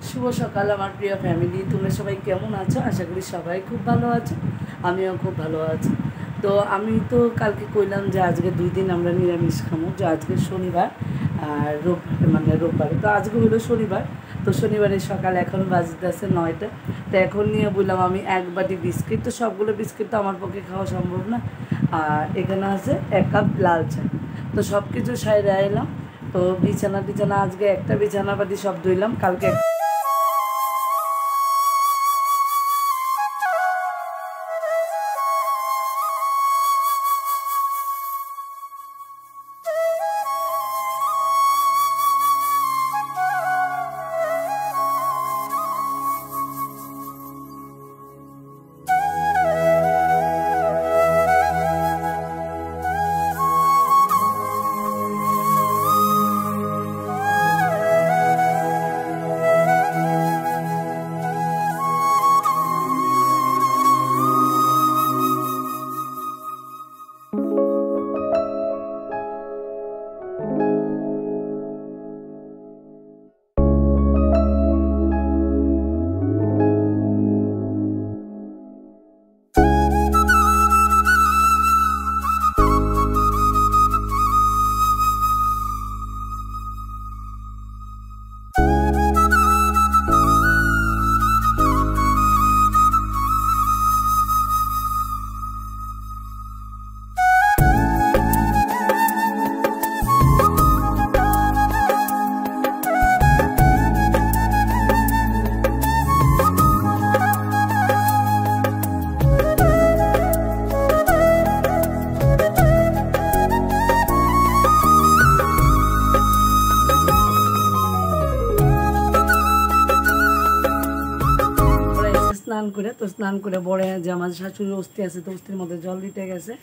শুভ সকাল আমার প্রিয় ফ্যামিলি, তোমরা সবাই কেমন আছো? আশা করি সবাই খুব ভালো আছো, আমিও খুব ভালো আছি। তো আমি তো কালকে কইলাম যে আজকে 2 দিন আমরা নিরামিষ খাবো, যে আজকে শনিবার আর রোববার, তো আজকে হলো শনিবার। তো শনিবারের সকাল এখন বাজতেছে 9টা। তো এখন নিয়ে বললাম আমি 1 বাটি বিস্কিট, তো সবগুলো বিস্কিট তো আমার পক্ষে খাওয়া সম্ভব না। আর এখানে আছে 1 কাপ লাল চা। তো সব কিছু সাইডে এলাম। তো বিছানা আজকে একটা বিছানা পাতি সব ধুইলাম, কালকে স্নান করে বড়ে যে আমার শাশুড়ির অস্থি আছে, তো অস্থির মধ্যে জল দিতে গেছে।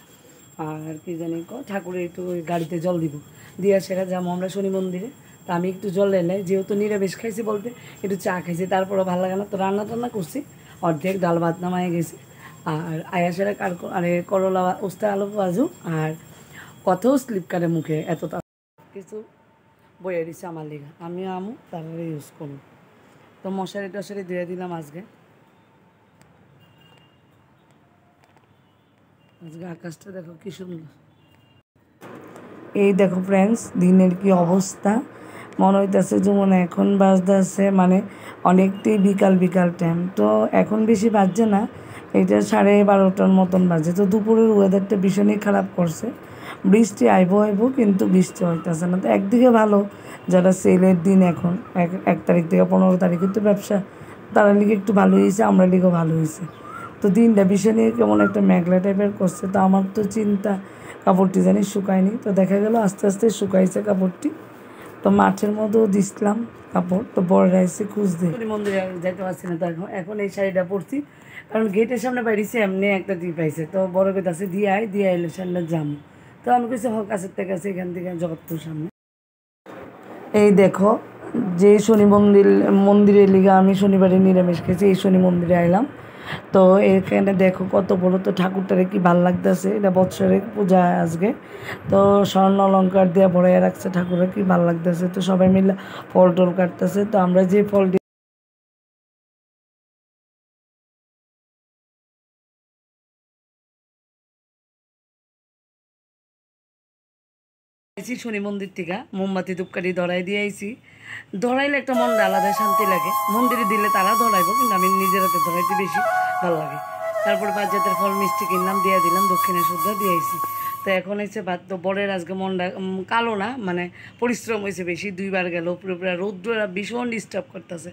আর কি জানি ঠাকুরের একটু ওই গাড়িতে জল দিব, দিয়ে সেটা যাবো আমরা শনি মন্দিরে। তা আমি একটু জল এলে, যেহেতু নিরামিষ খাইছি বলতে একটু চা খাইছি, তারপরও ভালো লাগে না, তো রান্না টান্না করছি, অর্ধেক ডাল ভাত নামায় গেছি। আর আয়াসেরা করলা উস্তা আলু ভাজু আর কথাও স্লিপকারে মুখে এত কিছু বইয়ে দিচ্ছে আমার লিগা, আমিও আমু তারপরে ইউজ করবো। তো মশারি টশারি ধুয়ে দিলাম আজকে আকাশটা দেখো কি সুন্দর। এই দেখো ফ্রেন্ডস, দিনের কি অবস্থা, মনে হইতেছে যেমন এখন বাজতেছে মানে অনেকটাই বিকাল বিকাল টাইম। তো এখন বেশি বাজছে না, এটা 12:30টার মতন বাজে। তো দুপুরের ওয়েদারটা ভীষণই খারাপ করছে, বৃষ্টি আইবো কিন্তু বৃষ্টি হইতেছে না। তো একদিকে ভালো, যারা সেলের দিন এখন 1 তারিখ থেকে 15 তারিখ কিন্তু ব্যবসা, তারা লিগে একটু ভালো হয়েছে, আমরা লিগেও ভালো হয়েছে। তো দিনটা ভীষণই কেমন একটা মেঘলা টাইপের করছে। তো আমার তো চিন্তা কাপড়টি জানি শুকায়নি, তো দেখা গেল আস্তে আস্তে শুকাইছে কাপড়টি। তো মাঠের মধ্যেও দিছিলাম কাপড়, তো বড় রাইসে খুঁজতে মন্দিরে যাইতে পারছি না। তো এখন এই শাড়িটা পরছি, কারণ গেটের সামনে বাইরেছে এমনি একটা টিপ পাইছে, তো বড় কথা আছে দিয়ে আইলে শাড়িটা জামু। তো আমি কইছি হোক কাছের থেকে আছে, এখান থেকে জগৎপুর সামনে। এই দেখো, যে শনি মন্দিরের লিগা আমি শনিবারে নিরামিষ খেয়েছি, এই শনি মন্দিরে আইলাম। তো এখানে দেখো কত বড়, তো ঠাকুরটারে কি ভাল লাগতেছে, এটা বৎসরের পূজা আজকে। তো স্বর্ণ অলঙ্কার দিয়ে ভরাইয়া রাখছে ঠাকুরের, কি ভাল লাগতেছে। তো সবাই মিলে ফল টল কাটতেছে। তো আমরা যে ফল আইছি শনি মন্দির থেকে মোমবাতি ধূপকাঠি ধরাই দিয়ে আইছি। ধরাইলে একটা মনটা আলাদা শান্তি লাগে, মন্দিরে দিলে তারা ধরাইবো, কিন্তু আমি নিজের হাতে ধরাইতে বেশি ভালো লাগে। তারপরে 5 জাতের ফল মিষ্টি কিনলাম, দিয়ে দিলাম, দক্ষিণে শুদ্ধ দিয়ে আইছি। তো এখন হচ্ছে ভাত। তো বরের আজকে মনটা কালো না, মানে পরিশ্রম হয়েছে বেশি, 2বার গেল, পুরো রৌদ্ররা ভীষণ ডিস্টার্ব করতেছে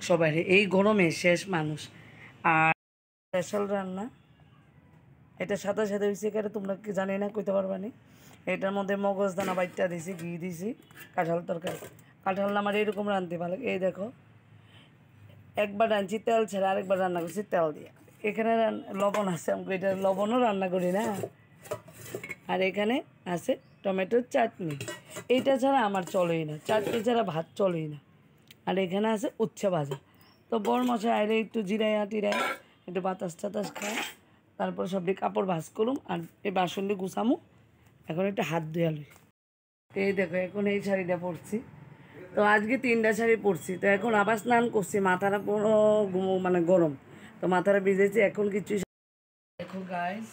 সবাই, এই গরমে শেষ মানুষ। আর স্পেশাল রান্না, এটা সাথে সাথে হয়েছে কেন তোমরা কি জানি না, কইতে পারবা নি। এটার মধ্যে মগজ দানা বাইটটা দিছি, ঘি দিছি, কাঁঠাল তরকারি। কাঁঠাল আমার এরকম রাঁধতে ভালো। এই দেখো, একবার রাঁধছি তেল ছাড়া, আরেকবার রান্না করছি তেল দিয়ে। এখানে লবণ আছে, আমি এটা লবণও রান্না করি না। আর এখানে আছে টমেটোর চাটনি, এইটা ছাড়া আমার চলেই না, চাটনি ছাড়া ভাত চলেই না। আর এখানে আছে উচ্ছে ভাজা। তো বড় মশাই আইলে একটু জিরাইয়া টিরাই একটু বাতাস টাতাস খায়, তারপর সবটি কাপড় ভাজ করুম আর এই বাসনটি গুছামু। এখন একটু হাত ধুয়ে লই। এই দেখো এখন এই শাড়িটা পরছি, তো আজকে 3টা শাড়ি পরছি, তো এখন আবার স্নান করছি, মাথাটা পুরো মানে গরম, তো মাথাটা ভিজেছি এখন কিছু। দেখো গাইস,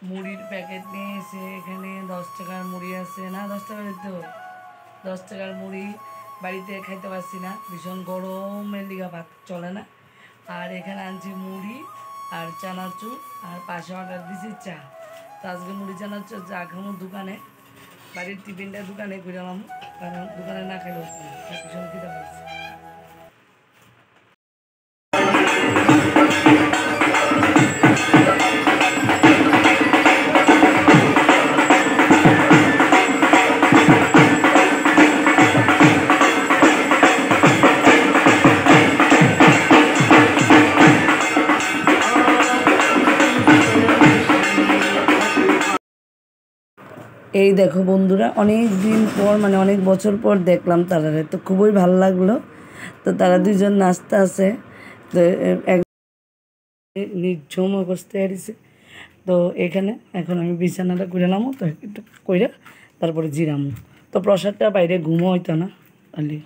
মুড়ির প্যাকেট নিয়ে এসে এখানে 10 টাকার মুড়ি আছে, না 10 টাকা দিতে হবে, 10 টাকার মুড়ি বাড়িতে খাইতে পারছি না, ভীষণ গরমের লিগা ভাত চলে না। আর এখানে আনছি মুড়ি আর চানাচুর, আর পাশে অর্ডার দিয়েছি চা। তো আজকে মুড়ি চানাচুর চা খামো দোকানে, বাড়ির টিফিনটা দোকানে করলাম, কারণ দোকানে না খাইলে ভীষণ খিদা পাচ্ছি। এই দেখো বন্ধুরা, অনেক দিন পর মানে অনেক বছর পর দেখলাম তারারে, তো খুবই ভালো লাগলো। তো তারা দুজন নাচতে আছে, তো এক নির্ঝুম অবস্থায় হারিয়েছে। তো এখানে এখন আমি বিছানাটা করে নামো, তো একটু কইরা তারপরে জিরামো। তো প্রসাদটা বাইরে ঘুমো হইতো না, তাহলে